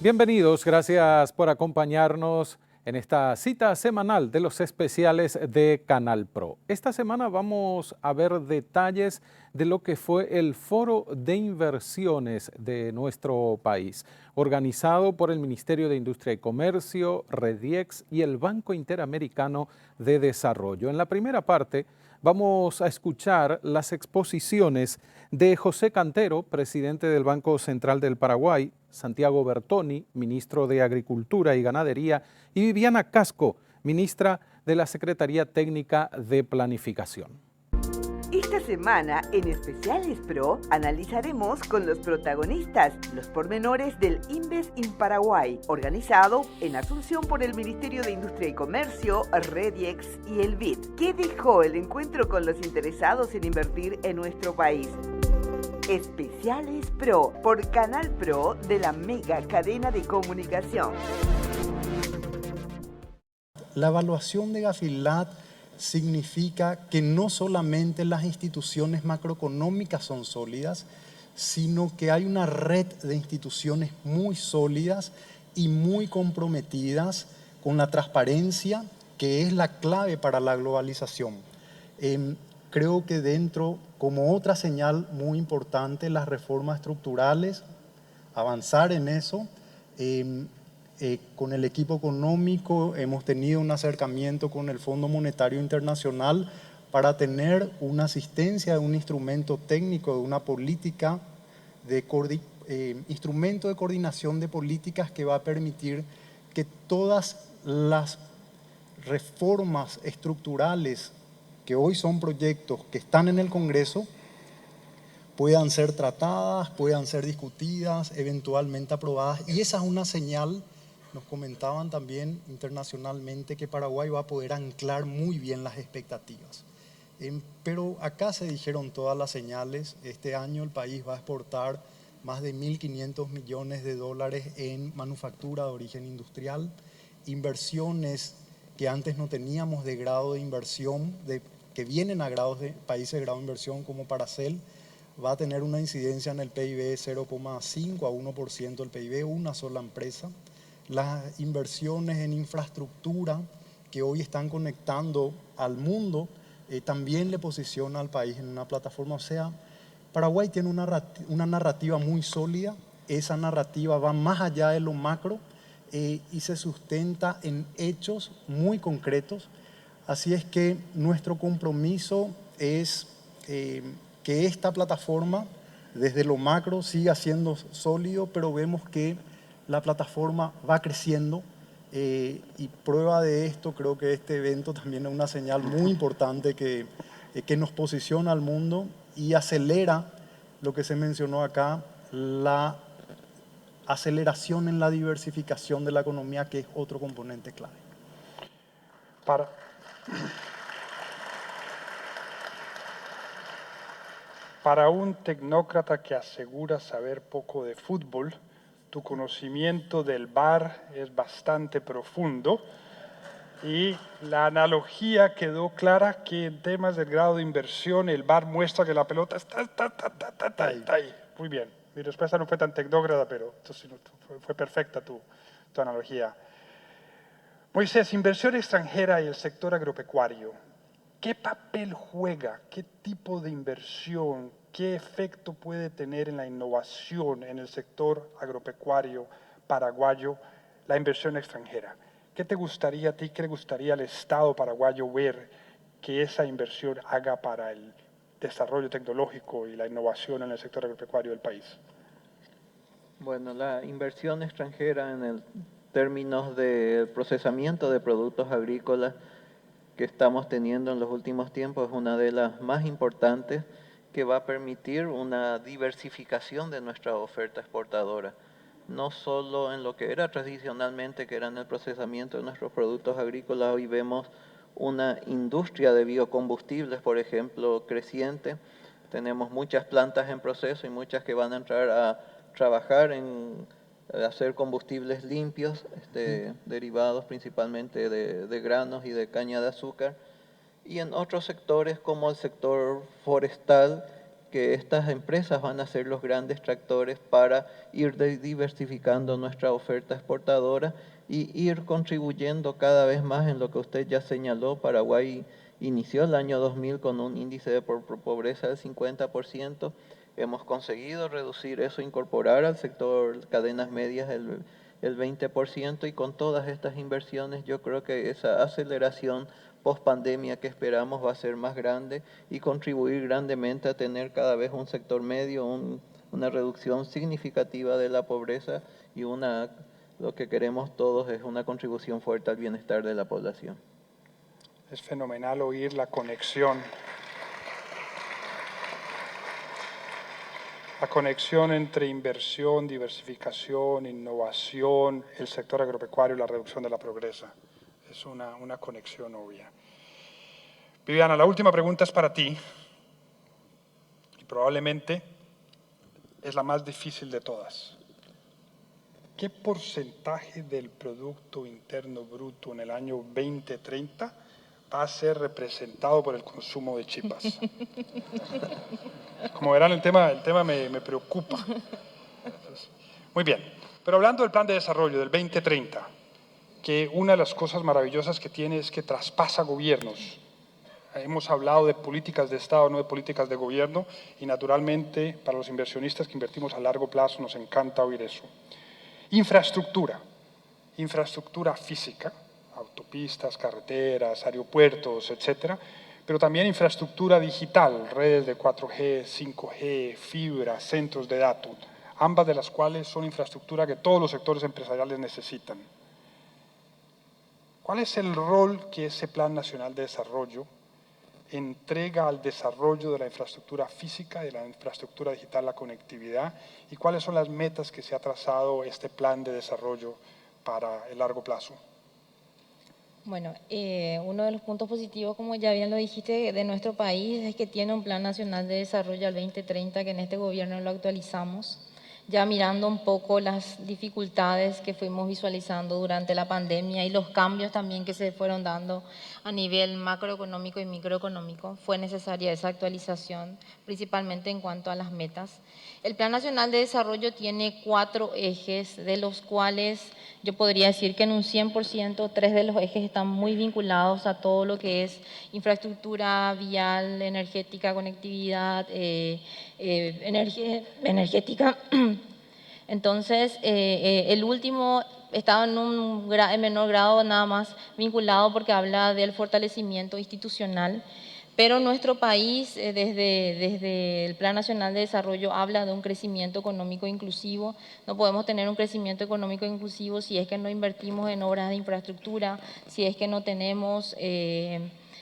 Bienvenidos, gracias por acompañarnos en esta cita semanal de los especiales de Canal Pro. Esta semana vamos a ver detalles de lo que fue el Foro de Inversiones de nuestro país, organizado por el Ministerio de Industria y Comercio, Rediex y el Banco Interamericano de Desarrollo. En la primera parte vamos a escuchar las exposiciones de José Cantero, presidente del Banco Central del Paraguay, Santiago Bertoni, ministro de Agricultura y Ganadería, y Viviana Casco, ministra de la Secretaría Técnica de Planificación. Esta semana, en Especiales Pro, analizaremos con los protagonistas los pormenores del Inves in Paraguay, organizado en Asunción por el Ministerio de Industria y Comercio, Rediex y el BID. ¿Qué dejó el encuentro con los interesados en invertir en nuestro país? Especiales Pro, por Canal Pro de la mega cadena de comunicación. La evaluación de Gafilat significa que no solamente las instituciones macroeconómicas son sólidas, sino que hay una red de instituciones muy sólidas y muy comprometidas con la transparencia, que es la clave para la globalización. Creo que dentro, como otra señal muy importante, las reformas estructurales, avanzar en eso. Con el equipo económico hemos tenido un acercamiento con el Fondo Monetario Internacional para tener una asistencia de un instrumento técnico, de una política, instrumento de coordinación de políticas que va a permitir que todas las reformas estructurales que hoy son proyectos que están en el Congreso puedan ser tratadas, puedan ser discutidas, eventualmente aprobadas. Y esa es una señal. Nos comentaban también internacionalmente que Paraguay va a poder anclar muy bien las expectativas. Pero acá se dijeron todas las señales. Este año el país va a exportar más de 1.500 millones de dólares en manufactura de origen industrial, inversiones que antes no teníamos de grado de inversión, que vienen a grados de países de grado de inversión como Paracel, va a tener una incidencia en el PIB 0,5 a 1% del PIB, una sola empresa. Las inversiones en infraestructura que hoy están conectando al mundo también le posiciona al país en una plataforma. O sea, Paraguay tiene una narrativa muy sólida. Esa narrativa va más allá de lo macro y se sustenta en hechos muy concretos. Así es que nuestro compromiso es que esta plataforma, desde lo macro, siga siendo sólido, pero vemos que la plataforma va creciendo y prueba de esto, creo que este evento también es una señal muy importante que nos posiciona al mundo y acelera lo que se mencionó acá, la aceleración en la diversificación de la economía, que es otro componente clave. Para un tecnócrata que asegura saber poco de fútbol, tu conocimiento del VAR es bastante profundo y la analogía quedó clara que en temas del grado de inversión el VAR muestra que la pelota está ahí. Muy bien, mi respuesta no fue tan tecnócrata, pero fue perfecta tu analogía. Moisés, inversión extranjera y el sector agropecuario. ¿Qué papel juega? ¿Qué tipo de inversión? ¿Qué efecto puede tener en la innovación en el sector agropecuario paraguayo la inversión extranjera? ¿Qué te gustaría a ti, qué le gustaría al Estado paraguayo ver que esa inversión haga para el desarrollo tecnológico y la innovación en el sector agropecuario del país? Bueno, la inversión extranjera en el términos del procesamiento de productos agrícolas que estamos teniendo en los últimos tiempos es una de las más importantes, que va a permitir una diversificación de nuestra oferta exportadora, no solo en lo que era tradicionalmente, que era en el procesamiento de nuestros productos agrícolas. Hoy vemos una industria de biocombustibles, por ejemplo, creciente. Tenemos muchas plantas en proceso y muchas que van a entrar a trabajar en hacer combustibles limpios, derivados principalmente de granos y de caña de azúcar, y en otros sectores como el sector forestal, que estas empresas van a ser los grandes tractores para ir diversificando nuestra oferta exportadora y ir contribuyendo cada vez más en lo que usted ya señaló. Paraguay inició el año 2000 con un índice de pobreza del 50%. Hemos conseguido reducir eso, incorporar al sector cadenas medias el 20%, y con todas estas inversiones yo creo que esa aceleración post pandemia que esperamos va a ser más grande y contribuir grandemente a tener cada vez un sector medio, una reducción significativa de la pobreza y lo que queremos todos es una contribución fuerte al bienestar de la población. Es fenomenal oír la conexión. La conexión entre inversión, diversificación, innovación, el sector agropecuario y la reducción de la pobreza. Es una conexión obvia. Viviana, la última pregunta es para ti y probablemente es la más difícil de todas. ¿Qué porcentaje del Producto Interno Bruto en el año 2030 va a ser representado por el consumo de chipas? Como verán, el tema me preocupa. Entonces, muy bien, pero hablando del plan de desarrollo del 2030, que una de las cosas maravillosas que tiene es que traspasa gobiernos. Hemos hablado de políticas de Estado, no de políticas de gobierno, y naturalmente para los inversionistas que invertimos a largo plazo nos encanta oír eso. Infraestructura física, autopistas, carreteras, aeropuertos, etcétera, pero también infraestructura digital, redes de 4G, 5G, fibra, centros de datos, ambas de las cuales son infraestructura que todos los sectores empresariales necesitan. ¿Cuál es el rol que ese Plan Nacional de Desarrollo entrega al desarrollo de la infraestructura física, de la infraestructura digital, la conectividad, y cuáles son las metas que se ha trazado este plan de desarrollo para el largo plazo? Bueno, uno de los puntos positivos, como ya bien lo dijiste, de nuestro país es que tiene un Plan Nacional de Desarrollo al 2030, que en este gobierno lo actualizamos, ya mirando un poco las dificultades que fuimos visualizando durante la pandemia y los cambios también que se fueron dando a nivel macroeconómico y microeconómico. Fue necesaria esa actualización, principalmente en cuanto a las metas. El Plan Nacional de Desarrollo tiene 4 ejes, de los cuales yo podría decir que en un 100%, 3 de los ejes están muy vinculados a todo lo que es infraestructura vial, energética, conectividad, energética. Entonces, el último estaba en menor grado nada más vinculado porque habla del fortalecimiento institucional. Pero nuestro país, desde el Plan Nacional de Desarrollo, habla de un crecimiento económico inclusivo. No podemos tener un crecimiento económico inclusivo si es que no invertimos en obras de infraestructura, si es que no tenemos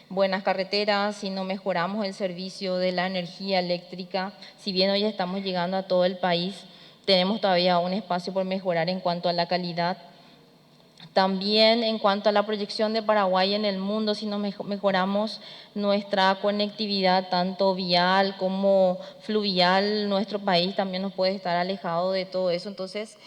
buenas carreteras, si no mejoramos el servicio de la energía eléctrica. Si bien hoy estamos llegando a todo el país, tenemos todavía un espacio por mejorar en cuanto a la calidad. También en cuanto a la proyección de Paraguay en el mundo, si no mejoramos nuestra conectividad tanto vial como fluvial, nuestro país también nos puede estar alejado de todo eso. Entonces,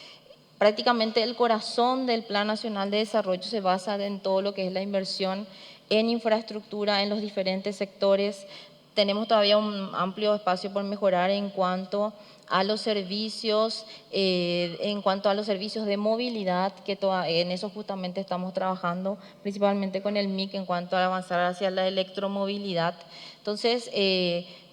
prácticamente el corazón del Plan Nacional de Desarrollo se basa en todo lo que es la inversión en infraestructura en los diferentes sectores. Tenemos todavía un amplio espacio por mejorar en cuanto a los servicios, de movilidad, que en eso justamente estamos trabajando, principalmente con el MIC en cuanto a avanzar hacia la electromovilidad. Entonces,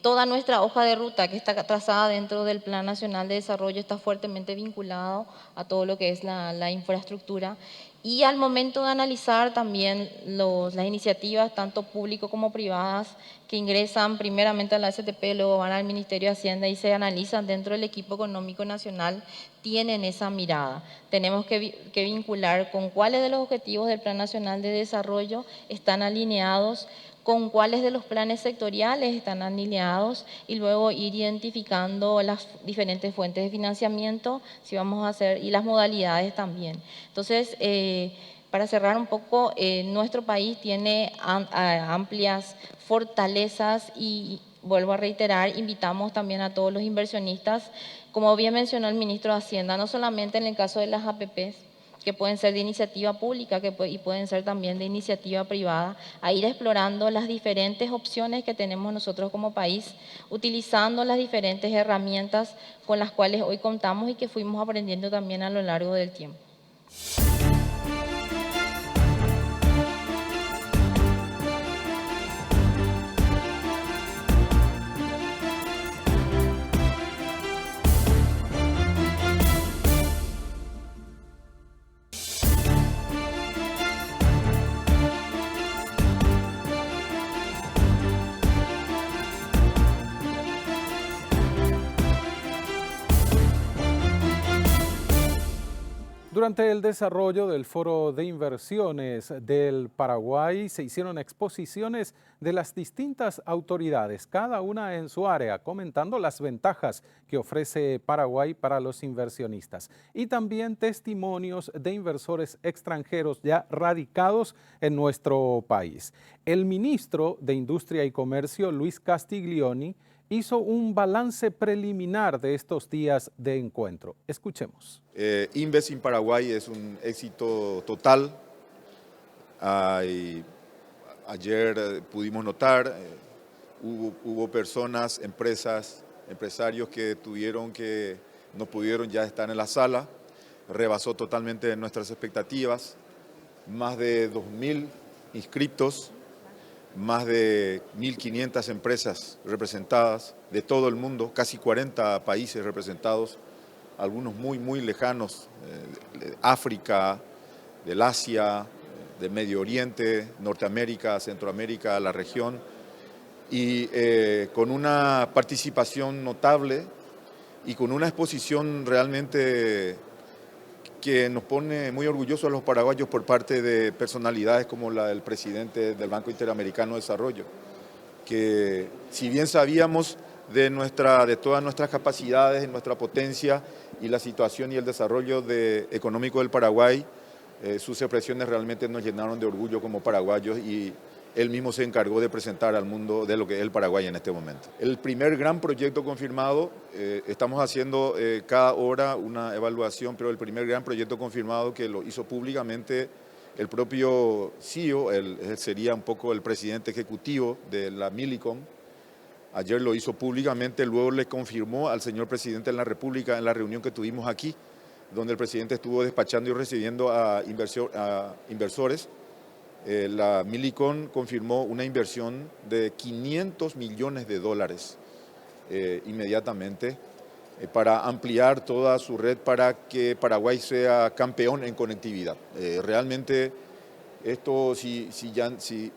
toda nuestra hoja de ruta que está trazada dentro del Plan Nacional de Desarrollo está fuertemente vinculado a todo lo que es la infraestructura. Y al momento de analizar también las iniciativas, tanto públicas como privadas, que ingresan primeramente a la STP, luego van al Ministerio de Hacienda y se analizan dentro del equipo económico nacional, tienen esa mirada. Tenemos que vincular con cuáles de los objetivos del Plan Nacional de Desarrollo están alineados, con cuáles de los planes sectoriales están alineados y luego ir identificando las diferentes fuentes de financiamiento, si vamos a hacer, y las modalidades también. Entonces, para cerrar un poco, nuestro país tiene amplias fortalezas y vuelvo a reiterar, invitamos también a todos los inversionistas, como bien mencionó el ministro de Hacienda, no solamente en el caso de las APPs, que pueden ser de iniciativa pública y pueden ser también de iniciativa privada, a ir explorando las diferentes opciones que tenemos nosotros como país, utilizando las diferentes herramientas con las cuales hoy contamos y que fuimos aprendiendo también a lo largo del tiempo. Durante el desarrollo del Foro de Inversiones del Paraguay se hicieron exposiciones de las distintas autoridades, cada una en su área, comentando las ventajas que ofrece Paraguay para los inversionistas y también testimonios de inversores extranjeros ya radicados en nuestro país. El ministro de Industria y Comercio, Luis Castiglioni, hizo un balance preliminar de estos días de encuentro. Escuchemos. Inves in Paraguay es un éxito total. Ayer pudimos notar, hubo personas, empresarios que no pudieron ya estar en la sala. Rebasó totalmente nuestras expectativas. Más de 2.000 inscriptos. Más de 1.500 empresas representadas de todo el mundo, casi 40 países representados, algunos muy, muy lejanos, de África, del Asia, del Medio Oriente, Norteamérica, Centroamérica, la región, y con una participación notable y con una exposición realmente que nos pone muy orgullosos a los paraguayos por parte de personalidades como la del presidente del Banco Interamericano de Desarrollo, que si bien sabíamos de todas nuestras capacidades, nuestra potencia y la situación y el desarrollo económico del Paraguay, sus expresiones realmente nos llenaron de orgullo como paraguayos y él mismo se encargó de presentar al mundo de lo que es el Paraguay en este momento. El primer gran proyecto confirmado, estamos haciendo cada hora una evaluación, pero el primer gran proyecto confirmado que lo hizo públicamente el propio CEO, él sería un poco el presidente ejecutivo de la Millicom. Ayer lo hizo públicamente, luego le confirmó al señor presidente de la República en la reunión que tuvimos aquí, donde el presidente estuvo despachando y recibiendo a inversores. La Millicom confirmó una inversión de $500 millones inmediatamente para ampliar toda su red para que Paraguay sea campeón en conectividad. Realmente esto, si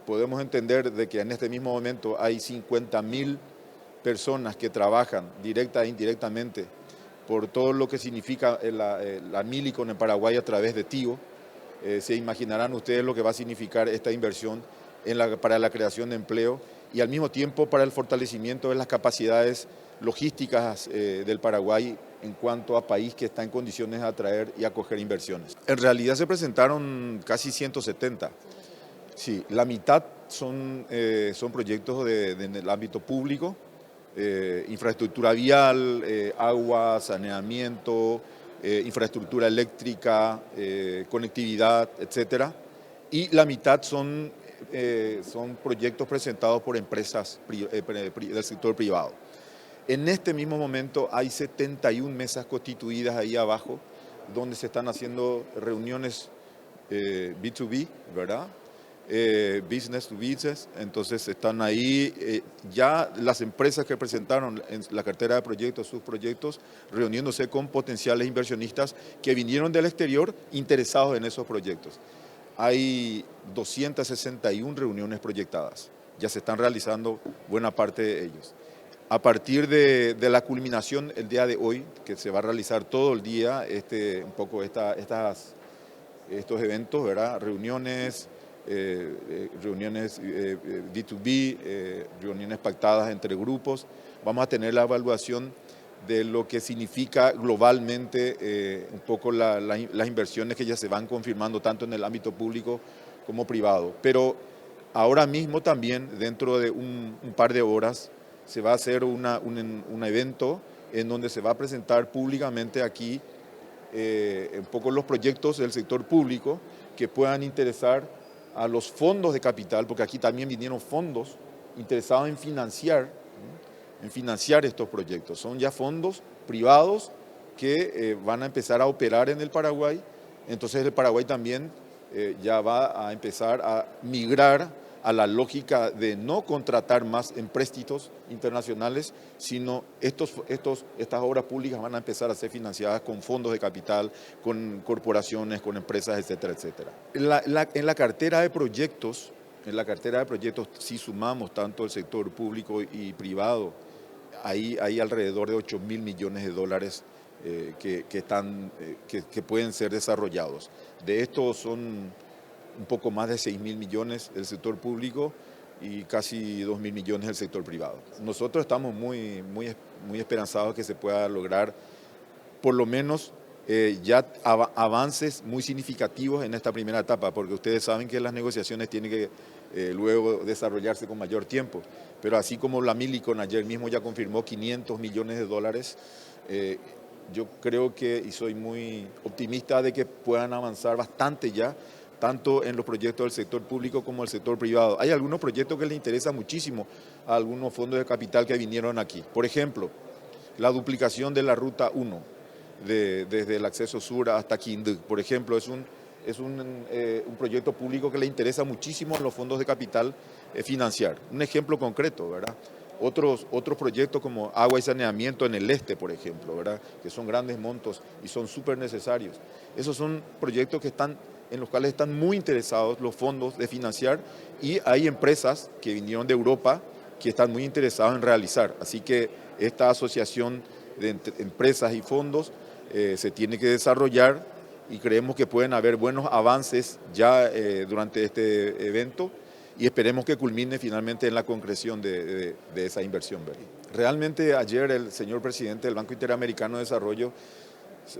podemos entender de que en este mismo momento hay 50.000 personas que trabajan directa e indirectamente por todo lo que significa la Millicom en Paraguay a través de Tigo, se imaginarán ustedes lo que va a significar esta inversión para la creación de empleo y al mismo tiempo para el fortalecimiento de las capacidades logísticas del Paraguay en cuanto a país que está en condiciones de atraer y acoger inversiones. En realidad se presentaron casi 170. Sí, la mitad son proyectos en el ámbito público, infraestructura vial, agua, saneamiento, infraestructura eléctrica, conectividad, etcétera, y la mitad son proyectos presentados por empresas del sector privado. En este mismo momento hay 71 mesas constituidas ahí abajo, donde se están haciendo reuniones B2B, ¿verdad? Business to business, entonces están ahí ya las empresas que presentaron en la cartera de proyectos, sus proyectos, reuniéndose con potenciales inversionistas que vinieron del exterior interesados en esos proyectos. Hay 261 reuniones proyectadas, ya se están realizando buena parte de ellos. A partir de la culminación el día de hoy, que se va a realizar todo el día, un poco estos eventos, ¿verdad? Reuniones B2B, reuniones pactadas entre grupos. Vamos a tener la evaluación de lo que significa globalmente un poco las inversiones que ya se van confirmando tanto en el ámbito público como privado. Pero ahora mismo también, dentro de un par de horas, se va a hacer un evento en donde se va a presentar públicamente aquí un poco los proyectos del sector público que puedan interesar a los fondos de capital, porque aquí también vinieron fondos interesados en financiar estos proyectos. Son ya fondos privados que van a empezar a operar en el Paraguay. Entonces el Paraguay también ya va a empezar a migrar a la lógica de no contratar más empréstitos internacionales, sino estas obras públicas van a empezar a ser financiadas con fondos de capital, con corporaciones, con empresas, etcétera, etcétera. En la cartera de proyectos, si sumamos tanto el sector público y privado, hay alrededor de 8.000 millones de dólares que pueden ser desarrollados. De estos son un poco más de 6.000 millones del sector público y casi 2.000 millones del sector privado. Nosotros estamos muy esperanzados que se pueda lograr por lo menos ya avances muy significativos en esta primera etapa, porque ustedes saben que las negociaciones tienen que luego desarrollarse con mayor tiempo. Pero así como la Millicom ayer mismo ya confirmó 500 millones de dólares, yo creo que, y soy muy optimista de que puedan avanzar bastante ya, tanto en los proyectos del sector público como del sector privado. Hay algunos proyectos que les interesan muchísimo a algunos fondos de capital que vinieron aquí. Por ejemplo, la duplicación de la Ruta 1, desde el acceso sur hasta Quindío, por ejemplo, es un proyecto público que le interesa muchísimo a los fondos de capital financiar. Un ejemplo concreto, ¿verdad? Otros proyectos como agua y saneamiento en el este, por ejemplo, ¿verdad? Que son grandes montos y son súper necesarios. Esos son proyectos en los cuales están muy interesados los fondos de financiar, y hay empresas que vinieron de Europa que están muy interesados en realizar. Así que esta asociación de empresas y fondos se tiene que desarrollar, y creemos que pueden haber buenos avances ya durante este evento, y esperemos que culmine finalmente en la concreción de esa inversión, ¿verdad? Realmente ayer el señor presidente del Banco Interamericano de Desarrollo,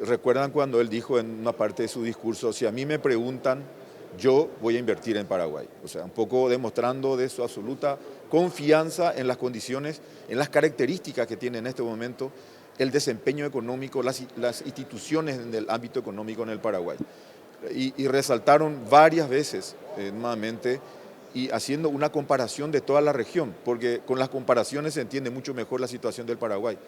¿recuerdan cuando él dijo en una parte de su discurso: si a mí me preguntan, yo voy a invertir en Paraguay? O sea, un poco demostrando de su absoluta confianza en las condiciones, en las características que tiene en este momento el desempeño económico, las instituciones en el ámbito económico en el Paraguay. Y resaltaron varias veces, nuevamente, y haciendo una comparación de toda la región, porque con las comparaciones se entiende mucho mejor la situación del Paraguay.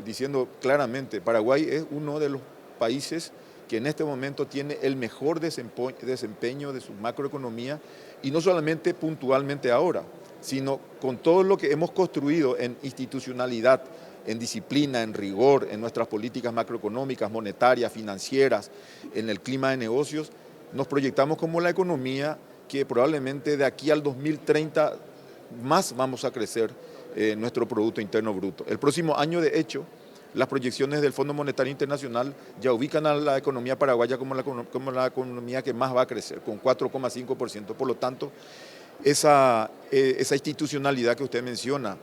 Diciendo claramente, Paraguay es uno de los países que en este momento tiene el mejor desempeño de su macroeconomía, y no solamente puntualmente ahora, sino con todo lo que hemos construido en institucionalidad, en disciplina, en rigor, en nuestras políticas macroeconómicas, monetarias, financieras, en el clima de negocios. Nos proyectamos como la economía que probablemente de aquí al 2030 más vamos a crecer nuestro Producto Interno Bruto. El próximo año, de hecho, las proyecciones del Fondo Monetario Internacional ya ubican a la economía paraguaya como la economía que más va a crecer, con 4,5%. Por lo tanto, esa institucionalidad que usted menciona,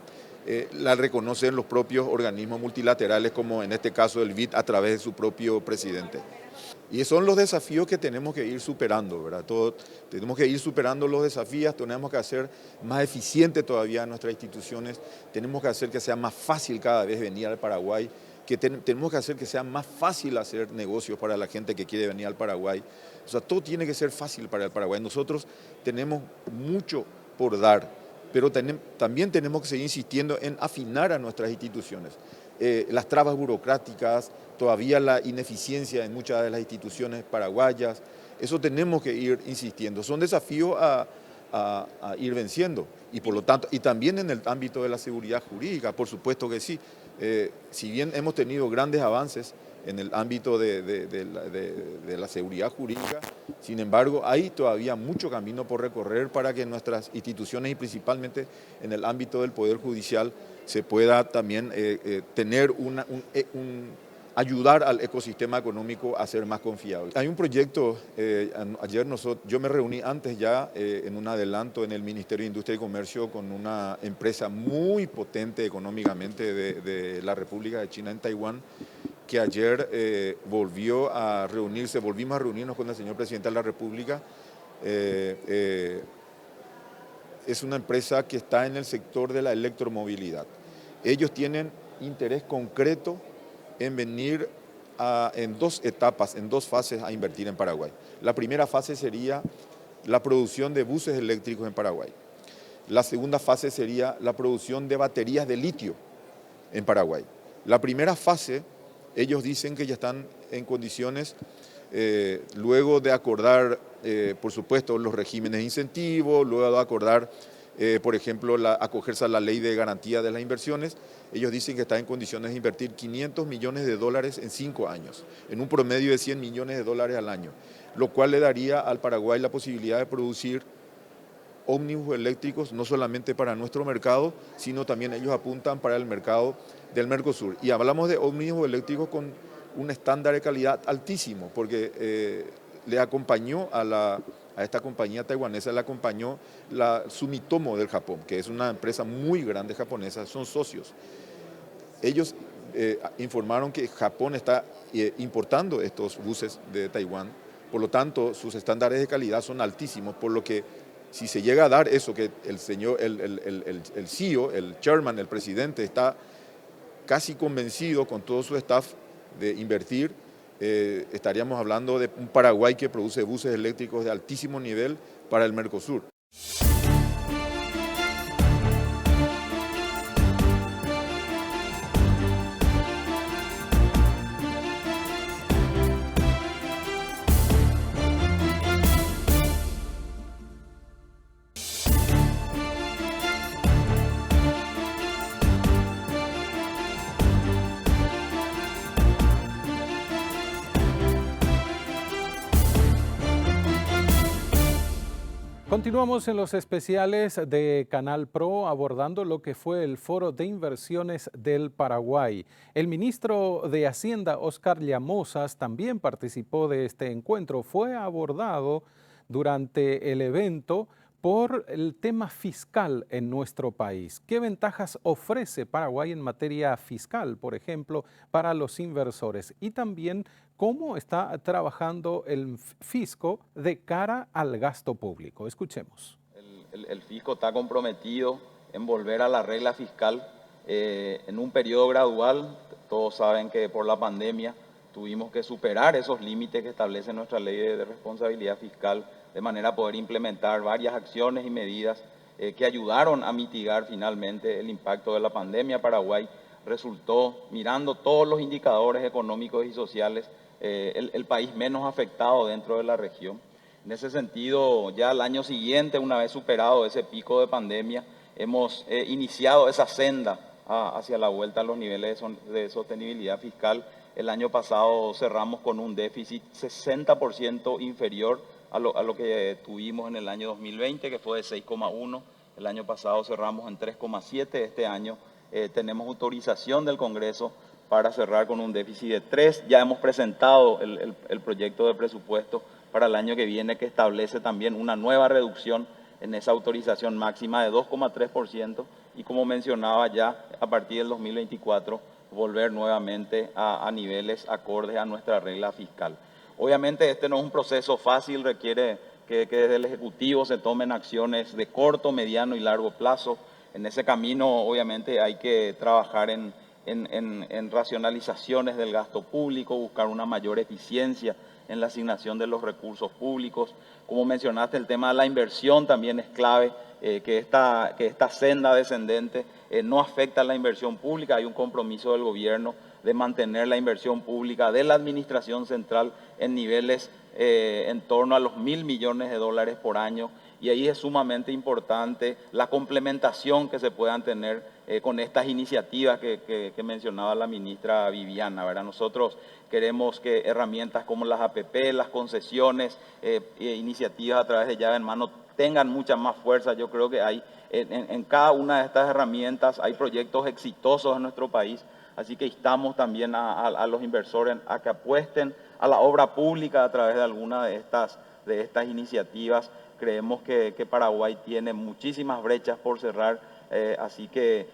la reconocen los propios organismos multilaterales, como en este caso el BID, a través de su propio presidente. Y son los desafíos que tenemos que ir superando, ¿verdad? Tenemos que ir superando los desafíos, tenemos que hacer más eficiente todavía nuestras instituciones, tenemos que hacer que sea más fácil cada vez venir al Paraguay, tenemos que hacer que sea más fácil hacer negocios para la gente que quiere venir al Paraguay. O sea, todo tiene que ser fácil para el Paraguay. Nosotros tenemos mucho por dar, pero también tenemos que seguir insistiendo en afinar a nuestras instituciones. Las trabas burocráticas, todavía la ineficiencia en muchas de las instituciones paraguayas, eso tenemos que ir insistiendo. Son desafíos a ir venciendo, y por lo tanto, y también en el ámbito de la seguridad jurídica, por supuesto que sí. Si bien hemos tenido grandes avances en el ámbito de la seguridad jurídica, sin embargo, hay todavía mucho camino por recorrer para que nuestras instituciones, y principalmente en el ámbito del Poder Judicial, se pueda también tener ayudar al ecosistema económico a ser más confiable. Hay un proyecto, ayer yo me reuní antes ya en un adelanto en el Ministerio de Industria y Comercio con una empresa muy potente económicamente de la República de China en Taiwán, que ayer volvimos a reunirnos con el señor presidente de la República. Es una empresa que está en el sector de la electromovilidad. Ellos tienen interés concreto en venir en 2 etapas, en 2 fases a invertir en Paraguay. La primera fase sería la producción de buses eléctricos en Paraguay. La segunda fase sería la producción de baterías de litio en Paraguay. La primera fase, ellos dicen que ya están en condiciones, luego de acordar, por supuesto, los regímenes de incentivo, luego de acordar, por ejemplo, acogerse a la ley de garantía de las inversiones, ellos dicen que están en condiciones de invertir $500 millones en 5 años, en un promedio de $100 millones al año, lo cual le daría al Paraguay la posibilidad de producir ómnibus eléctricos, no solamente para nuestro mercado, sino también ellos apuntan para el mercado del Mercosur. Y hablamos de ómnibus eléctricos con un estándar de calidad altísimo, porque le acompañó a esta compañía taiwanesa, le acompañó la Sumitomo del Japón, que es una empresa muy grande japonesa, son socios. Ellos informaron que Japón está importando estos buses de Taiwán, por lo tanto sus estándares de calidad son altísimos, por lo que si se llega a dar eso, que el CEO, el chairman, el presidente, está casi convencido con todo su staff de invertir, estaríamos hablando de un Paraguay que produce buses eléctricos de altísimo nivel para el Mercosur. Continuamos en los especiales de Canal Pro abordando lo que fue el Foro de Inversiones del Paraguay. El ministro de Hacienda, Oscar Llamosas, también participó de este encuentro. Fue abordado durante el evento por el tema fiscal en nuestro país. ¿Qué ventajas ofrece Paraguay en materia fiscal, por ejemplo, para los inversores? Y también cómo está trabajando el fisco de cara al gasto público. Escuchemos. El fisco está comprometido en volver a la regla fiscal en un periodo gradual. Todos saben que por la pandemia tuvimos que superar esos límites que establece nuestra ley de responsabilidad fiscal, de manera a poder implementar varias acciones y medidas que ayudaron a mitigar finalmente el impacto de la pandemia. Paraguay resultó, mirando todos los indicadores económicos y sociales, el país menos afectado dentro de la región. En ese sentido, ya al año siguiente, una vez superado ese pico de pandemia, hemos iniciado esa senda hacia la vuelta a los niveles de sostenibilidad fiscal. El año pasado cerramos con un déficit 60% inferior a lo que tuvimos en el año 2020, que fue de 6,1. El año pasado cerramos en 3,7. Este año tenemos autorización del Congreso para cerrar con un déficit de 3. Ya hemos presentado el proyecto de presupuesto para el año que viene, que establece también una nueva reducción en esa autorización máxima de 2,3%, y como mencionaba, ya a partir del 2024 volver nuevamente a niveles acordes a nuestra regla fiscal. Obviamente este no es un proceso fácil, requiere que desde el Ejecutivo se tomen acciones de corto, mediano y largo plazo. En ese camino obviamente hay que trabajar en racionalizaciones del gasto público, buscar una mayor eficiencia en la asignación de los recursos públicos. Como mencionaste, el tema de la inversión también es clave, que esta senda descendente no afecta a la inversión pública. Hay un compromiso del gobierno de mantener la inversión pública de la administración central en niveles en torno a los $1.000 millones por año, y ahí es sumamente importante la complementación que se puedan tener con estas iniciativas que mencionaba la ministra Viviana, ¿verdad? Nosotros queremos que herramientas como las APP, las concesiones, iniciativas a través de llave en mano tengan mucha más fuerza. Yo creo que hay en cada una de estas herramientas hay proyectos exitosos en nuestro país, así que instamos también a los inversores a que apuesten a la obra pública a través de alguna de estas iniciativas. Creemos que Paraguay tiene muchísimas brechas por cerrar, así que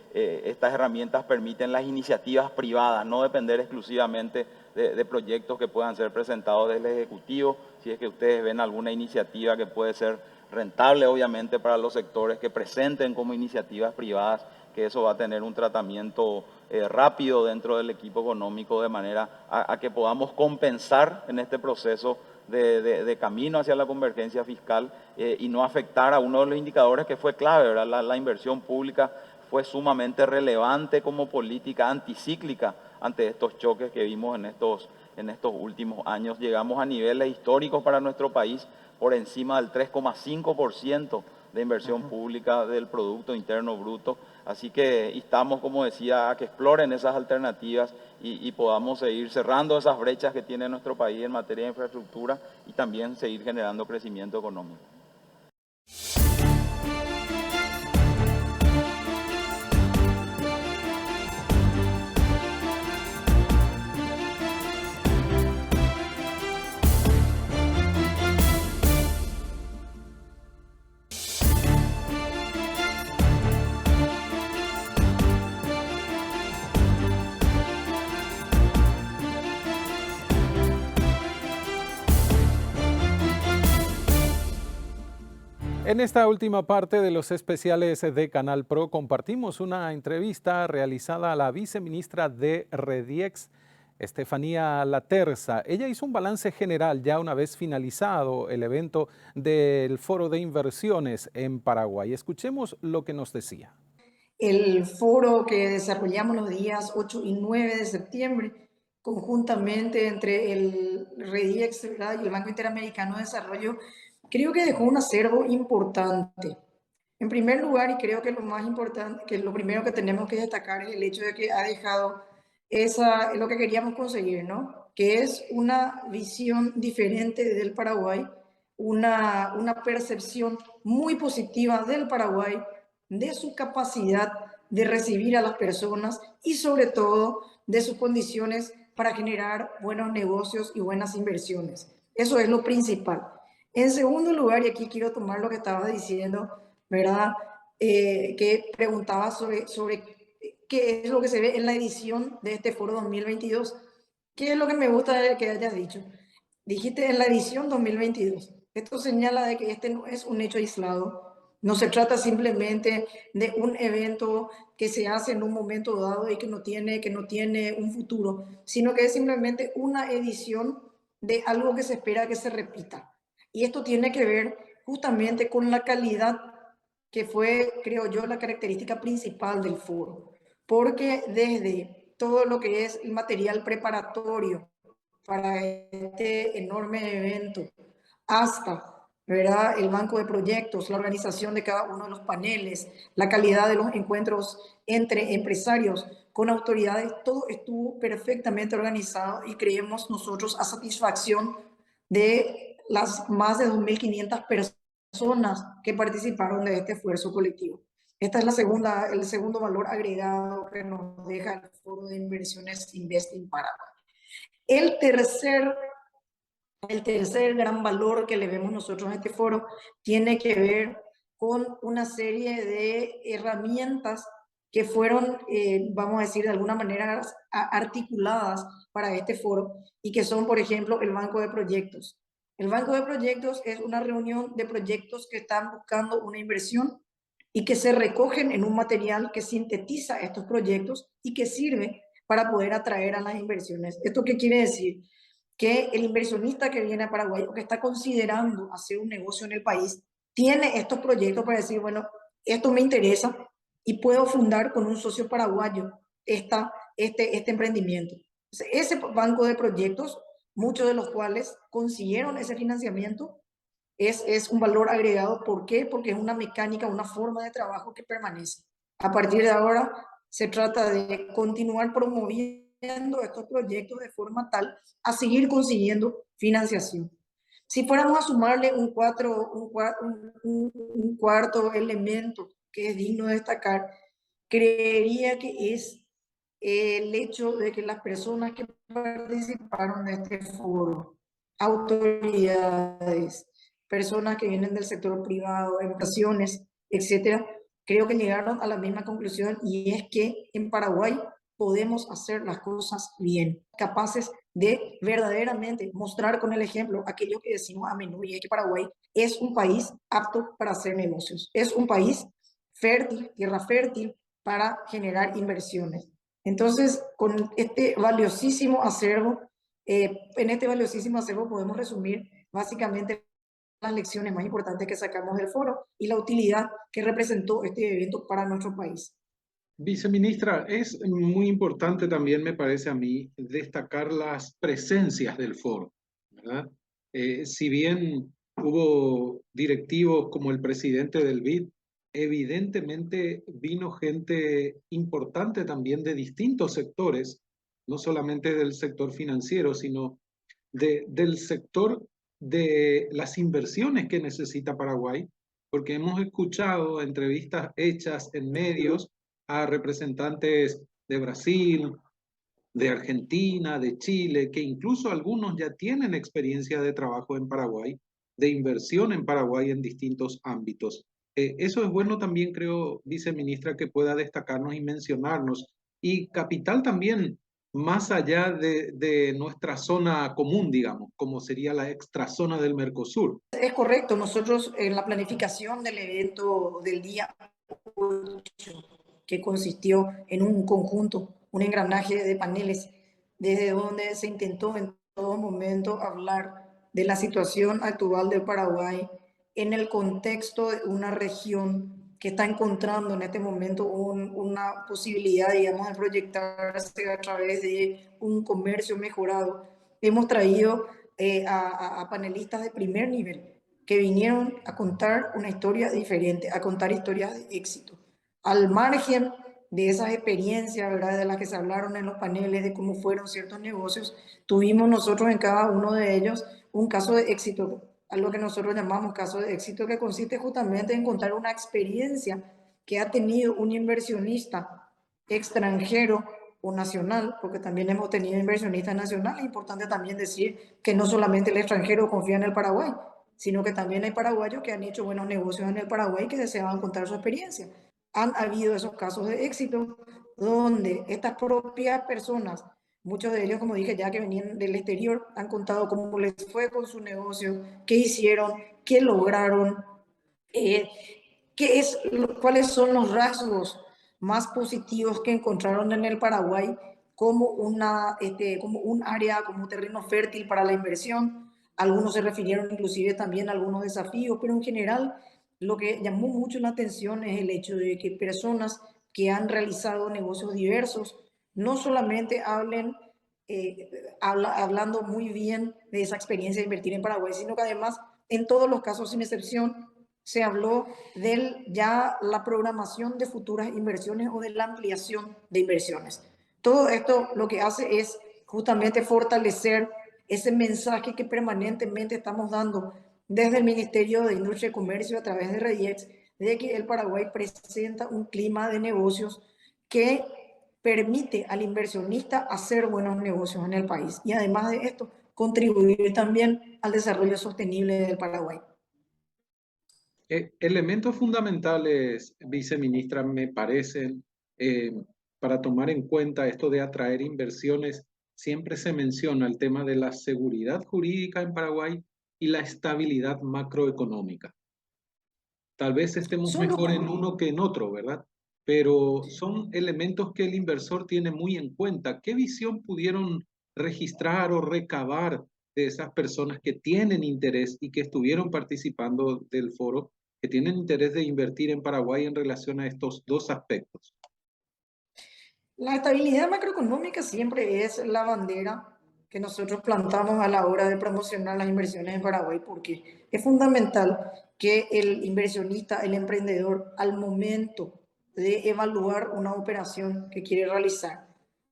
estas herramientas permiten las iniciativas privadas, no depender exclusivamente de proyectos que puedan ser presentados desde el Ejecutivo. Si es que ustedes ven alguna iniciativa que puede ser rentable, obviamente, para los sectores, que presenten como iniciativas privadas, que eso va a tener un tratamiento rápido dentro del equipo económico de manera a que podamos compensar en este proceso de camino hacia la convergencia fiscal y no afectar a uno de los indicadores que fue clave, ¿verdad? La inversión pública fue sumamente relevante como política anticíclica ante estos choques que vimos en estos últimos años. Llegamos a niveles históricos para nuestro país por encima del 3,5% de inversión pública del Producto Interno Bruto. Así que estamos, como decía, a que exploren esas alternativas y podamos seguir cerrando esas brechas que tiene nuestro país en materia de infraestructura y también seguir generando crecimiento económico. En esta última parte de los especiales de Canal Pro compartimos una entrevista realizada a la viceministra de REDIEX, Estefanía Laterza. Ella hizo un balance general ya una vez finalizado el evento del Foro de Inversiones en Paraguay. Escuchemos lo que nos decía. El foro que desarrollamos los días 8 y 9 de septiembre, conjuntamente entre el REDIEX, ¿verdad?, y el Banco Interamericano de Desarrollo, creo que dejó un acervo importante. En primer lugar, y creo que lo más importante, que lo primero que tenemos que destacar es el hecho de que ha dejado lo que queríamos conseguir, ¿no? Que es una visión diferente del Paraguay, una percepción muy positiva del Paraguay, de su capacidad de recibir a las personas y sobre todo de sus condiciones para generar buenos negocios y buenas inversiones. Eso es lo principal. En segundo lugar, y aquí quiero tomar lo que estaba diciendo, ¿verdad? Que preguntaba sobre qué es lo que se ve en la edición de este foro 2022. ¿Qué es lo que me gusta de que hayas dicho? Dijiste en la edición 2022. Esto señala de que este no es un hecho aislado. No se trata simplemente de un evento que se hace en un momento dado y que no tiene un futuro, sino que es simplemente una edición de algo que se espera que se repita. Y esto tiene que ver justamente con la calidad que fue, creo yo, la característica principal del foro. Porque desde todo lo que es el material preparatorio para este enorme evento, hasta, ¿verdad?, el banco de proyectos, la organización de cada uno de los paneles, la calidad de los encuentros entre empresarios con autoridades, todo estuvo perfectamente organizado y creemos nosotros a satisfacción de las más de 2.500 personas que participaron de este esfuerzo colectivo. Esta es el segundo valor agregado que nos deja el Foro de Inversiones Investing Paraguay. El tercer gran valor que le vemos nosotros a este foro tiene que ver con una serie de herramientas que fueron, vamos a decir, de alguna manera articuladas para este foro y que son, por ejemplo, el Banco de Proyectos. El Banco de Proyectos es una reunión de proyectos que están buscando una inversión y que se recogen en un material que sintetiza estos proyectos y que sirve para poder atraer a las inversiones. ¿Esto qué quiere decir? Que el inversionista que viene a Paraguay o que está considerando hacer un negocio en el país tiene estos proyectos para decir, bueno, esto me interesa y puedo fundar con un socio paraguayo este emprendimiento. Ese banco de proyectos, muchos de los cuales consiguieron ese financiamiento, es un valor agregado. ¿Por qué? Porque es una mecánica, una forma de trabajo que permanece. A partir de ahora se trata de continuar promoviendo estos proyectos de forma tal a seguir consiguiendo financiación. Si fuéramos a sumarle un cuarto elemento que es digno de destacar, creería que es el hecho de que las personas que participaron de este foro, autoridades, personas que vienen del sector privado, empresas, etcétera, creo que llegaron a la misma conclusión, y es que en Paraguay podemos hacer las cosas bien, capaces de verdaderamente mostrar con el ejemplo aquello que decimos a menudo, y es que Paraguay es un país apto para hacer negocios, es un país fértil, tierra fértil, para generar inversiones. Entonces, con este valiosísimo acervo, en este valiosísimo acervo podemos resumir básicamente las lecciones más importantes que sacamos del foro y la utilidad que representó este evento para nuestro país. Viceministra, es muy importante también, me parece a mí, destacar las presencias del foro, ¿verdad? Si bien hubo directivos como el presidente del BID, evidentemente vino gente importante también de distintos sectores, no solamente del sector financiero, sino del sector de las inversiones que necesita Paraguay, porque hemos escuchado entrevistas hechas en medios a representantes de Brasil, de Argentina, de Chile, que incluso algunos ya tienen experiencia de trabajo en Paraguay, de inversión en Paraguay en distintos ámbitos. Eso es bueno también, creo, viceministra, que pueda destacarnos y mencionarnos. Y capital también, más allá de nuestra zona común, digamos, como sería la extrazona del Mercosur. Es correcto, nosotros en la planificación del evento del día 8, que consistió en un conjunto, un engranaje de paneles, desde donde se intentó en todo momento hablar de la situación actual de Paraguay en el contexto de una región que está encontrando en este momento una posibilidad, digamos, de proyectarse a través de un comercio mejorado. Hemos traído a panelistas de primer nivel que vinieron a contar una historia diferente, a contar historias de éxito. Al margen de esas experiencias, ¿verdad?, de las que se hablaron en los paneles, de cómo fueron ciertos negocios, tuvimos nosotros en cada uno de ellos un caso de éxito, algo que nosotros llamamos caso de éxito, que consiste justamente en contar una experiencia que ha tenido un inversionista extranjero o nacional, porque también hemos tenido inversionistas nacionales. Es importante también decir que no solamente el extranjero confía en el Paraguay, sino que también hay paraguayos que han hecho buenos negocios en el Paraguay que deseaban contar su experiencia. Han habido esos casos de éxito donde estas propias personas, muchos de ellos, como dije ya, que venían del exterior, han contado cómo les fue con su negocio, qué hicieron, qué lograron, cuáles son los rasgos más positivos que encontraron en el Paraguay como como un área, como un terreno fértil para la inversión. Algunos se refirieron inclusive también a algunos desafíos, pero en general lo que llamó mucho la atención es el hecho de que personas que han realizado negocios diversos no solamente hablando muy bien de esa experiencia de invertir en Paraguay, sino que además en todos los casos sin excepción se habló de ya la programación de futuras inversiones o de la ampliación de inversiones. Todo esto lo que hace es justamente fortalecer ese mensaje que permanentemente estamos dando desde el Ministerio de Industria y Comercio a través de REDIEX, de que el Paraguay presenta un clima de negocios que permite al inversionista hacer buenos negocios en el país y además de esto contribuir también al desarrollo sostenible del Paraguay. Elementos fundamentales, viceministra, me parecen, para tomar en cuenta esto de atraer inversiones. Siempre se menciona el tema de la seguridad jurídica en Paraguay y la estabilidad macroeconómica. Tal vez estemos mejor en uno que en otro, ¿verdad? Pero son elementos que el inversor tiene muy en cuenta. ¿Qué visión pudieron registrar o recabar de esas personas que tienen interés y que estuvieron participando del foro, que tienen interés de invertir en Paraguay en relación a estos dos aspectos? La estabilidad macroeconómica siempre es la bandera que nosotros plantamos a la hora de promocionar las inversiones en Paraguay, porque es fundamental que el inversionista, el emprendedor, al momento de evaluar una operación que quiere realizar,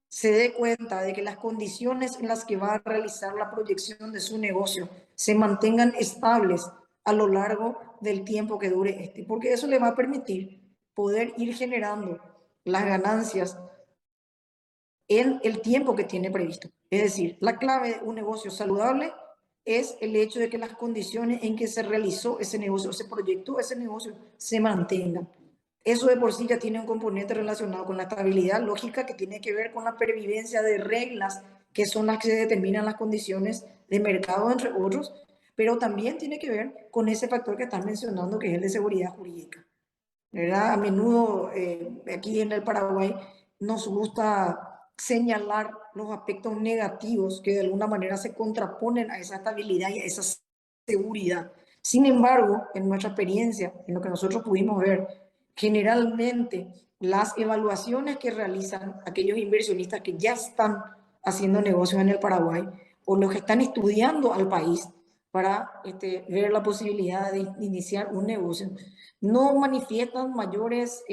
se dé cuenta de que las condiciones en las que va a realizar la proyección de su negocio se mantengan estables a lo largo del tiempo que dure este, porque eso le va a permitir poder ir generando las ganancias en el tiempo que tiene previsto. Es decir, la clave de un negocio saludable es el hecho de que las condiciones en que se realizó ese negocio, se proyectó ese negocio, se mantengan. Eso de por sí ya tiene un componente relacionado con la estabilidad lógica que tiene que ver con la pervivencia de reglas que son las que se determinan las condiciones de mercado, entre otros, pero también tiene que ver con ese factor que estás mencionando, que es el de seguridad jurídica. ¿verdad? A menudo aquí en el Paraguay nos gusta señalar los aspectos negativos que de alguna manera se contraponen a esa estabilidad y a esa seguridad. Sin embargo, en nuestra experiencia, en lo que nosotros pudimos ver, generalmente las evaluaciones que realizan aquellos inversionistas que ya están haciendo negocios en el Paraguay o los que están estudiando al país para ver la posibilidad de iniciar un negocio, no manifiestan mayores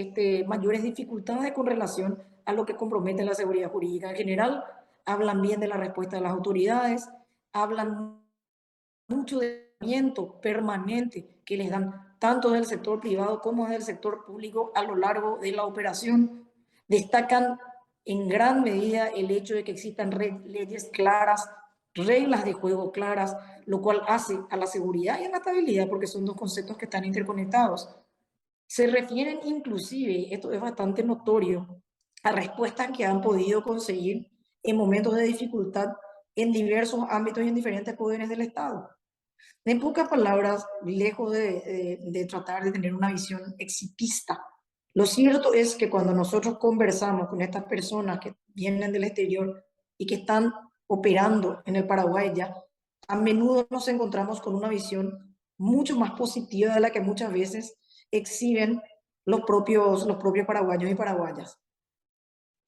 dificultades con relación a lo que compromete la seguridad jurídica. En general, hablan bien de la respuesta de las autoridades, hablan mucho de seguimiento permanente que les dan tanto del sector privado como del sector público a lo largo de la operación. Destacan en gran medida el hecho de que existan leyes claras, reglas de juego claras, lo cual hace a la seguridad y a la estabilidad, porque son dos conceptos que están interconectados. Se refieren inclusive, esto es bastante notorio, a respuestas que han podido conseguir en momentos de dificultad en diversos ámbitos y en diferentes poderes del Estado. En pocas palabras, lejos de tratar de tener una visión exitista, lo cierto es que cuando nosotros conversamos con estas personas que vienen del exterior y que están operando en el Paraguay ya, a menudo nos encontramos con una visión mucho más positiva de la que muchas veces exhiben los propios paraguayos y paraguayas.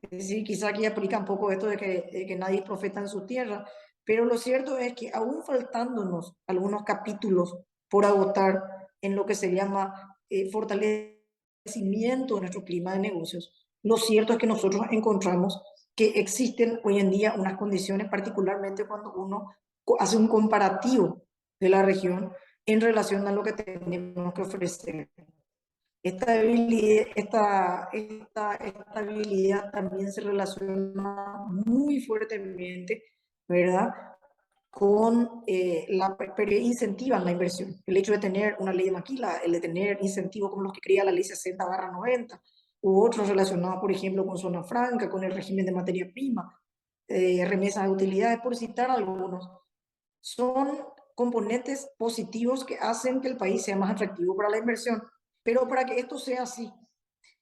Es decir, quizá aquí aplica un poco esto de que nadie es profeta en su tierra, pero lo cierto es que aún faltándonos algunos capítulos por agotar en lo que se llama fortalecimiento de nuestro clima de negocios, lo cierto es que nosotros encontramos que existen hoy en día unas condiciones, particularmente cuando uno hace un comparativo de la región en relación a lo que tenemos que ofrecer. Esta estabilidad también se relaciona muy fuertemente, ¿verdad? Con incentivan la inversión. El hecho de tener una ley de maquila, el de tener incentivos como los que crea la ley 60/90, u otros relacionados, por ejemplo, con zona franca, con el régimen de materia prima, remesas de utilidades, por citar algunos, son componentes positivos que hacen que el país sea más atractivo para la inversión. Pero para que esto sea así,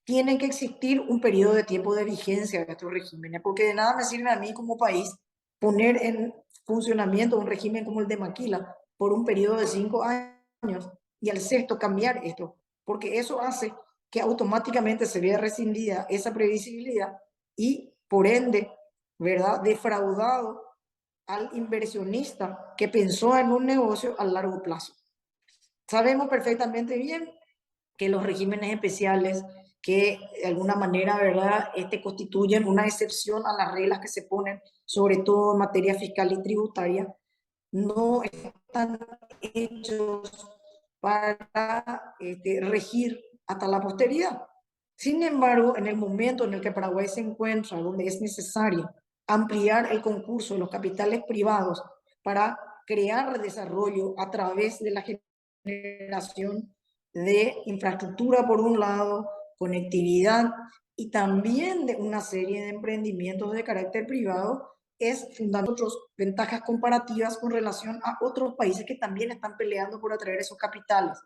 tiene que existir un periodo de tiempo de vigencia de estos regímenes, porque de nada me sirve a mí como país poner en funcionamiento un régimen como el de Maquila por un periodo de 5 años y al sexto cambiar esto, porque eso hace que automáticamente se vea rescindida esa previsibilidad y por ende, ¿verdad?, defraudado al inversionista que pensó en un negocio a largo plazo. Sabemos perfectamente bien que los regímenes especiales que de alguna manera, ¿verdad?, constituyen una excepción a las reglas que se ponen, sobre todo en materia fiscal y tributaria, no están hechos para regir hasta la posteridad. Sin embargo, en el momento en el que Paraguay se encuentra, donde es necesario ampliar el concurso de los capitales privados para crear desarrollo a través de la generación de infraestructura por un lado, conectividad y también de una serie de emprendimientos de carácter privado, es fundando otras ventajas comparativas con relación a otros países que también están peleando por atraer esos capitales.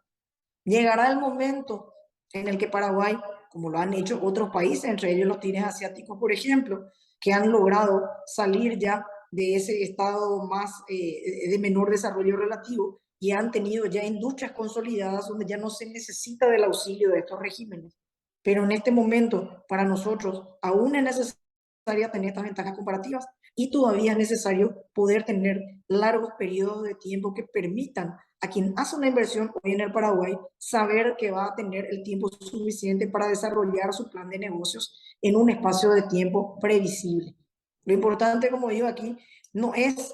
Llegará el momento en el que Paraguay, como lo han hecho otros países, entre ellos los tigres asiáticos, por ejemplo, que han logrado salir ya de ese estado más de menor desarrollo relativo y han tenido ya industrias consolidadas donde ya no se necesita del auxilio de estos regímenes. Pero en este momento, para nosotros, aún es necesario tener estas ventajas comparativas y todavía es necesario poder tener largos periodos de tiempo que permitan a quien hace una inversión hoy en el Paraguay saber que va a tener el tiempo suficiente para desarrollar su plan de negocios en un espacio de tiempo previsible. Lo importante, como digo aquí, no es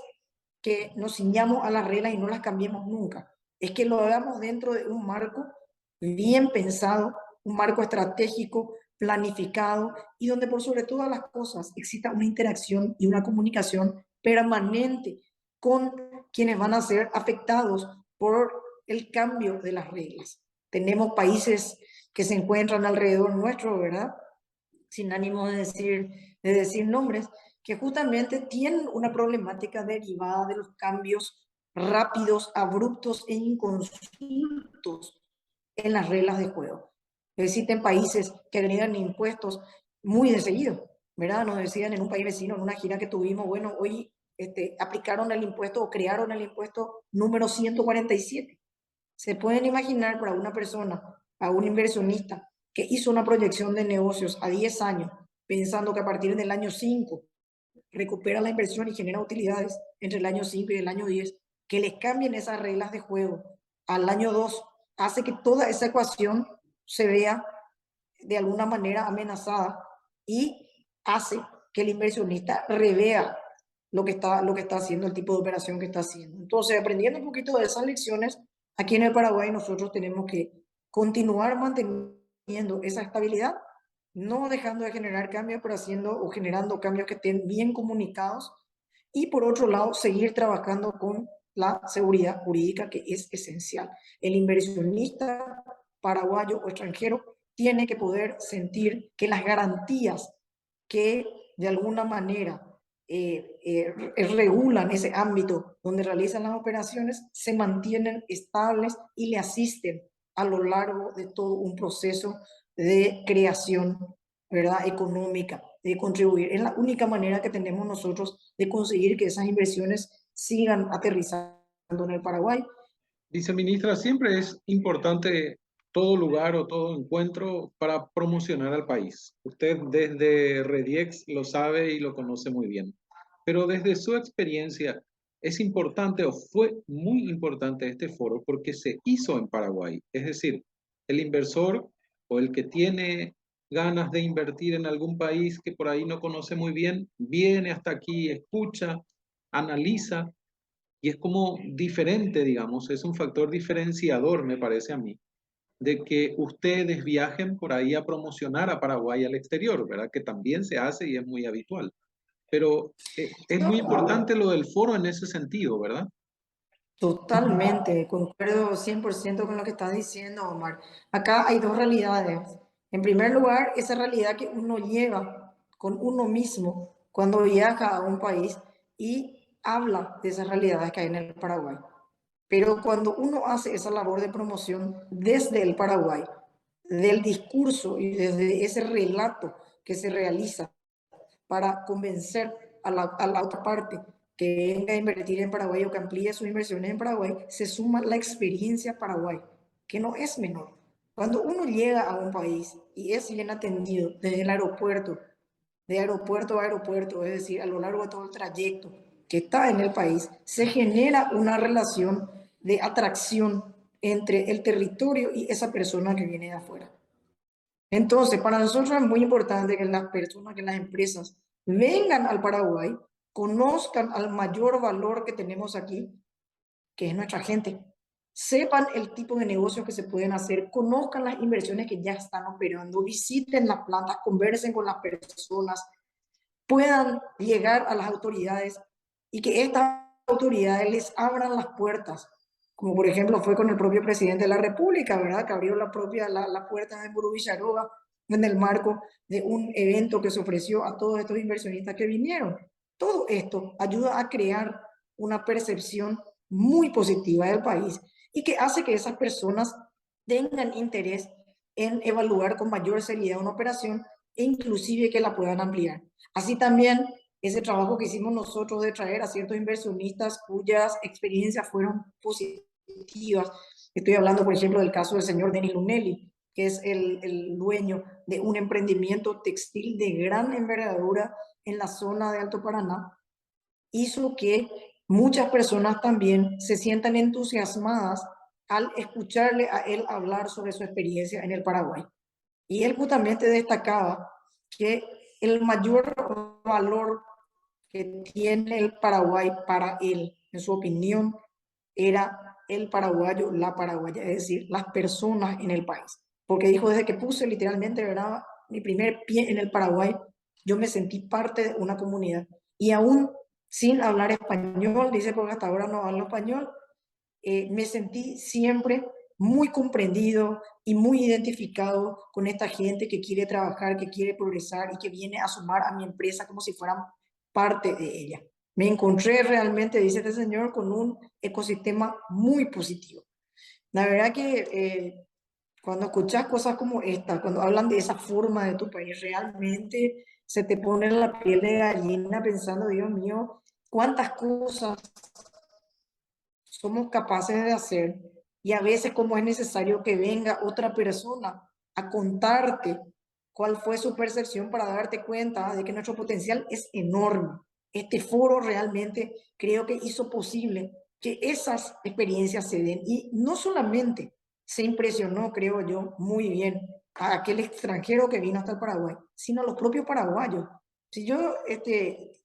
que nos ciñamos a las reglas y no las cambiemos nunca, es que lo hagamos dentro de un marco bien pensado, un marco estratégico, planificado y donde por sobre todas las cosas exista una interacción y una comunicación permanente con quienes van a ser afectados por el cambio de las reglas. Tenemos países que se encuentran alrededor nuestro, ¿verdad?, sin ánimo de decir nombres, que justamente tienen una problemática derivada de los cambios rápidos, abruptos e inconsultos en las reglas de juego. Existen países que agregan impuestos muy de seguido, ¿verdad? Nos decían en un país vecino, en una gira que tuvimos, bueno, hoy aplicaron el impuesto o crearon el impuesto número 147. Se pueden imaginar para una persona, a un inversionista que hizo una proyección de negocios a 10 años, pensando que a partir del año 5 recupera la inversión y genera utilidades entre el año 5 y el año 10, que les cambien esas reglas de juego al año 2, hace que toda esa ecuación se vea de alguna manera amenazada y hace que el inversionista revea lo que está haciendo, el tipo de operación que está haciendo. Entonces, aprendiendo un poquito de esas lecciones, aquí en el Paraguay nosotros tenemos que continuar manteniendo esa estabilidad, no dejando de generar cambios, pero haciendo o generando cambios que estén bien comunicados. Y por otro lado, seguir trabajando con la seguridad jurídica, que es esencial. El inversionista paraguayo o extranjero tiene que poder sentir que las garantías que de alguna manera regulan ese ámbito donde realizan las operaciones se mantienen estables y le asisten a lo largo de todo un proceso de creación, ¿verdad?, económica, de contribuir. Es la única manera que tenemos nosotros de conseguir que esas inversiones sigan aterrizando en el Paraguay. Viceministra, siempre es importante todo lugar o todo encuentro para promocionar al país. Usted desde Rediex lo sabe y lo conoce muy bien. Pero desde su experiencia, es importante o fue muy importante este foro porque se hizo en Paraguay. Es decir, el inversor o el que tiene ganas de invertir en algún país que por ahí no conoce muy bien, viene hasta aquí, escucha, analiza y es como diferente, digamos, es un factor diferenciador, me parece a mí, de que ustedes viajen por ahí a promocionar a Paraguay al exterior, ¿verdad? Que también se hace y es muy habitual. Pero es muy importante lo del foro en ese sentido, ¿verdad? Totalmente, concuerdo 100% con lo que estás diciendo, Omar. Acá hay dos realidades. En primer lugar, esa realidad que uno lleva con uno mismo cuando viaja a un país y habla de esas realidades que hay en el Paraguay. Pero cuando uno hace esa labor de promoción desde el Paraguay, del discurso y desde ese relato que se realiza para convencer a la otra parte que venga a invertir en Paraguay o que amplíe sus inversiones en Paraguay, se suma la experiencia Paraguay, que no es menor. Cuando uno llega a un país y es bien atendido desde el aeropuerto, de aeropuerto a aeropuerto, es decir, a lo largo de todo el trayecto que está en el país, se genera una relación de atracción entre el territorio y esa persona que viene de afuera. Entonces, para nosotros es muy importante que las personas, que las empresas vengan al Paraguay, conozcan al mayor valor que tenemos aquí, que es nuestra gente, sepan el tipo de negocios que se pueden hacer, conozcan las inversiones que ya están operando, visiten las plantas, conversen con las personas, puedan llegar a las autoridades y que estas autoridades les abran las puertas, como por ejemplo fue con el propio presidente de la República, ¿verdad? Que abrió la puerta de Mburú Villarroga en el marco de un evento que se ofreció a todos estos inversionistas que vinieron. Todo esto ayuda a crear una percepción muy positiva del país y que hace que esas personas tengan interés en evaluar con mayor seriedad una operación e inclusive que la puedan ampliar. Así también ese trabajo que hicimos nosotros de traer a ciertos inversionistas cuyas experiencias fueron positivas. Estoy hablando, por ejemplo, del caso del señor Denis Lunelli, que es el dueño de un emprendimiento textil de gran envergadura en la zona de Alto Paraná, hizo que muchas personas también se sientan entusiasmadas al escucharle a él hablar sobre su experiencia en el Paraguay. Y él justamente destacaba que el mayor valor que tiene el Paraguay para él, en su opinión, era el paraguayo, la paraguaya, es decir, las personas en el país. Porque dijo, desde que puse literalmente, ¿verdad?, mi primer pie en el Paraguay, yo me sentí parte de una comunidad. Y aún sin hablar español, dice, porque hasta ahora no hablo español, me sentí siempre muy comprendido y muy identificado con esta gente que quiere trabajar, que quiere progresar y que viene a sumar a mi empresa como si fueran parte de ella. Me encontré realmente, dice este señor, con un ecosistema muy positivo. La verdad que Cuando escuchas cosas como esta, cuando hablan de esa forma de tu país, realmente se te pone la piel de gallina pensando, Dios mío, cuántas cosas somos capaces de hacer y a veces como es necesario que venga otra persona a contarte cuál fue su percepción para darte cuenta de que nuestro potencial es enorme. Este foro realmente creo que hizo posible que esas experiencias se den y no solamente se impresionó, creo yo, muy bien a aquel extranjero que vino hasta el Paraguay, sino a los propios paraguayos. Si yo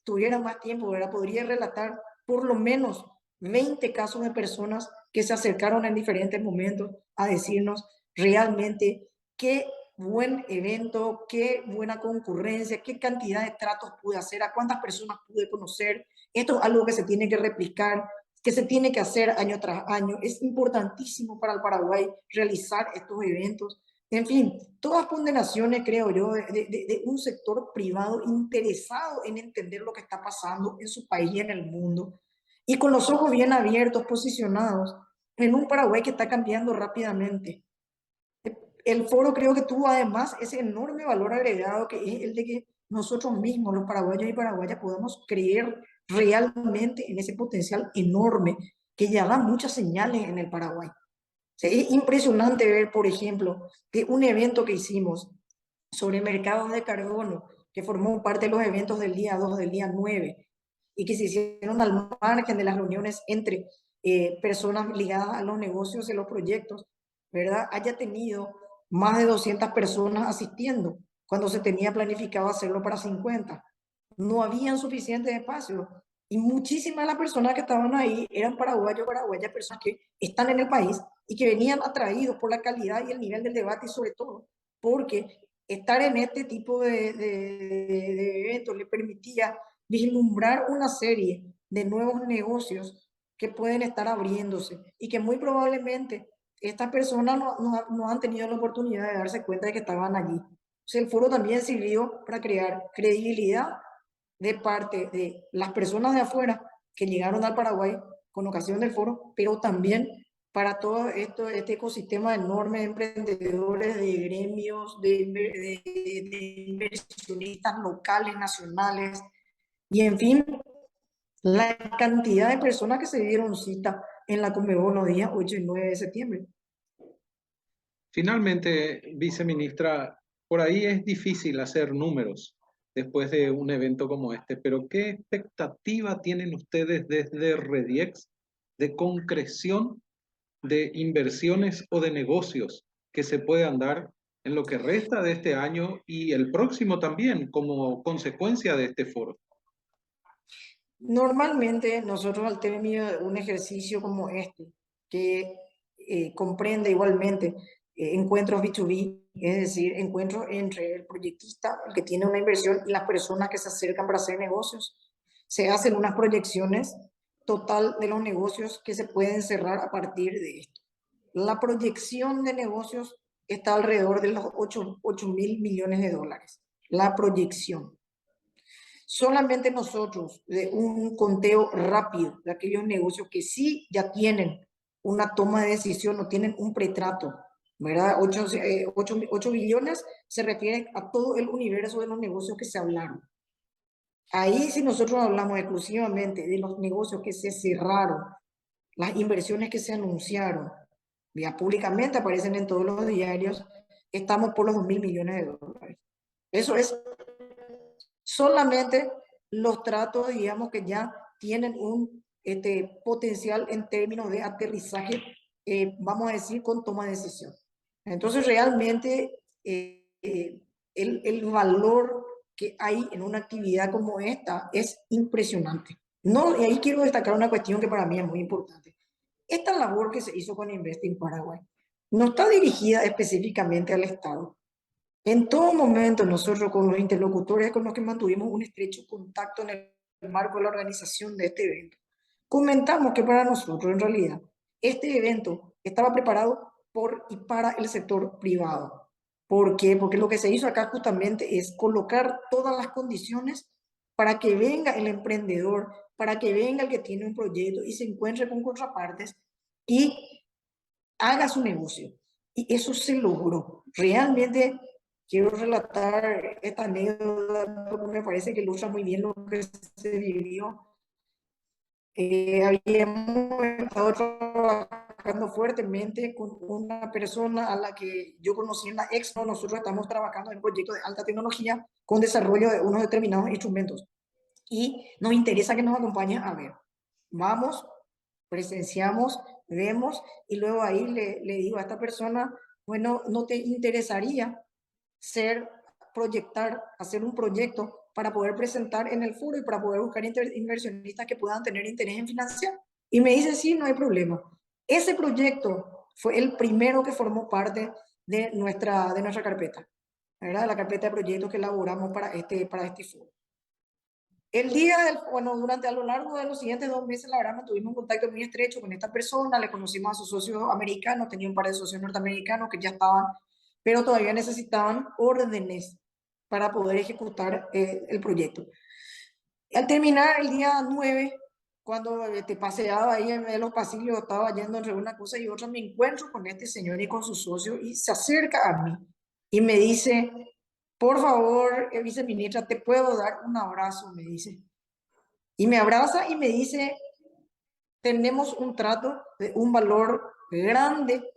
tuviera más tiempo, ¿verdad? Podría relatar por lo menos 20 casos de personas que se acercaron en diferentes momentos a decirnos realmente qué buen evento, qué buena concurrencia, qué cantidad de tratos pude hacer, a cuántas personas pude conocer. Esto es algo que se tiene que replicar, que se tiene que hacer año tras año. Es importantísimo para el Paraguay realizar estos eventos. En fin, todas condenaciones, creo yo, de un sector privado interesado en entender lo que está pasando en su país y en el mundo, y con los ojos bien abiertos, posicionados en un Paraguay que está cambiando rápidamente. El foro creo que tuvo además ese enorme valor agregado que es el de que nosotros mismos, los paraguayos y paraguayas, podemos creer realmente en ese potencial enorme que ya da muchas señales en el Paraguay. O sea, es impresionante ver, por ejemplo, que un evento que hicimos sobre mercados de carbono, que formó parte de los eventos del día 2, del día 9, y que se hicieron al margen de las reuniones entre personas ligadas a los negocios y los proyectos, ¿verdad? Haya tenido más de 200 personas asistiendo, cuando se tenía planificado hacerlo para 50. No habían suficientes espacios. Y muchísimas de las personas que estaban ahí eran paraguayos, paraguayas, personas que están en el país y que venían atraídos por la calidad y el nivel del debate y sobre todo porque estar en este tipo de eventos le permitía vislumbrar una serie de nuevos negocios que pueden estar abriéndose y que muy probablemente estas personas no han tenido la oportunidad de darse cuenta de que estaban allí. O sea, el foro también sirvió para crear credibilidad de parte de las personas de afuera que llegaron al Paraguay con ocasión del foro, pero también para todo esto, este ecosistema enorme de emprendedores, de gremios, de inversionistas locales, nacionales, y en fin, la cantidad de personas que se dieron cita en la Conmebol los días 8 y 9 de septiembre. Finalmente, viceministra, por ahí es difícil hacer números después de un evento como este, pero ¿qué expectativa tienen ustedes desde Rediex de concreción de inversiones o de negocios que se puedan dar en lo que resta de este año y el próximo también como consecuencia de este foro? Normalmente nosotros al término de un ejercicio como este, que comprende igualmente encuentros B2B, es decir, encuentros entre el proyectista, el que tiene una inversión, y las personas que se acercan para hacer negocios, se hacen unas proyecciones total de los negocios que se pueden cerrar a partir de esto. La proyección de negocios está alrededor de los 8.000 millones de dólares. La proyección. Solamente nosotros, de un conteo rápido de aquellos negocios que sí ya tienen una toma de decisión o tienen un pretrato, ¿verdad? 8 billones se refiere a todo el universo de los negocios que se hablaron. Ahí, si nosotros hablamos exclusivamente de los negocios que se cerraron, las inversiones que se anunciaron, ya públicamente aparecen en todos los diarios, estamos por los 2.000 millones de dólares. Eso es solamente los tratos, digamos, que ya tienen un potencial en términos de aterrizaje, vamos a decir, con toma de decisión. Entonces, realmente, el valor que hay en una actividad como esta es impresionante. No, y ahí quiero destacar una cuestión que para mí es muy importante. Esta labor que se hizo con Invest in Paraguay no está dirigida específicamente al Estado. En todo momento nosotros con los interlocutores con los que mantuvimos un estrecho contacto en el marco de la organización de este evento, comentamos que para nosotros en realidad este evento estaba preparado por y para el sector privado. ¿Por qué? Porque lo que se hizo acá justamente es colocar todas las condiciones para que venga el emprendedor, para que venga el que tiene un proyecto y se encuentre con contrapartes y haga su negocio. Y eso se logró. Realmente quiero relatar esta anécdota porque me parece que ilustra muy bien lo que se vivió. Habíamos estado trabajando fuertemente con una persona a la que yo conocí en la Expo. Nosotros estamos trabajando en un proyecto de alta tecnología con desarrollo de unos determinados instrumentos. Y nos interesa que nos acompañe a ver. Vamos, presenciamos, vemos y luego ahí le digo a esta persona, bueno, ¿no te interesaría hacer un proyecto para poder presentar en el foro y para poder buscar inversionistas que puedan tener interés en financiar? Y me dice, sí, no hay problema. Ese proyecto fue el primero que formó parte de nuestra carpeta, ¿verdad? La carpeta de proyectos que elaboramos para este foro. Durante a lo largo de los siguientes 2 meses, la verdad, tuvimos un contacto muy estrecho con esta persona, le conocimos a sus socios americanos, tenía un par de socios norteamericanos que ya estaban, pero todavía necesitaban órdenes para poder ejecutar el proyecto. Al terminar el día 9, cuando te paseaba ahí en los pasillos, estaba yendo entre una cosa y otra, me encuentro con este señor y con su socio y se acerca a mí y me dice, por favor, viceministra, ¿te puedo dar un abrazo? Me dice. Y me abraza y me dice, tenemos un trato de un valor grande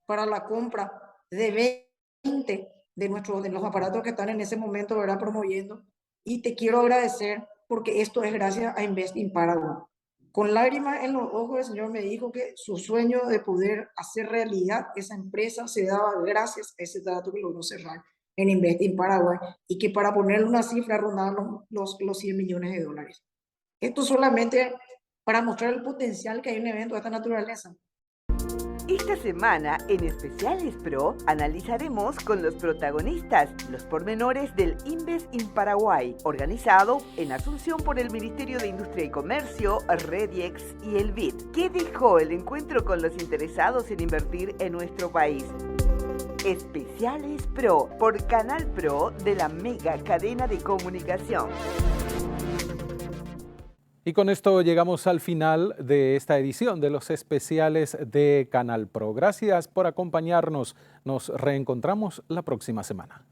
para la compra de 20 de los aparatos que están en ese momento, ¿verdad?, promoviendo. Y te quiero agradecer porque esto es gracias a Invest in Paraguay. Con lágrimas en los ojos, el señor me dijo que su sueño de poder hacer realidad esa empresa se daba gracias a ese trato que logró cerrar en Invest in Paraguay y que para ponerle una cifra rondaban los 100 millones de dólares. Esto solamente para mostrar el potencial que hay en un evento de esta naturaleza. Esta semana en Especiales Pro analizaremos con los protagonistas los pormenores del Invest in Paraguay, organizado en Asunción por el Ministerio de Industria y Comercio, Rediex y el BID. ¿Qué dejó el encuentro con los interesados en invertir en nuestro país? Especiales Pro por Canal Pro de la mega cadena de comunicación. Y con esto llegamos al final de esta edición de los especiales de Canal Pro. Gracias por acompañarnos. Nos reencontramos la próxima semana.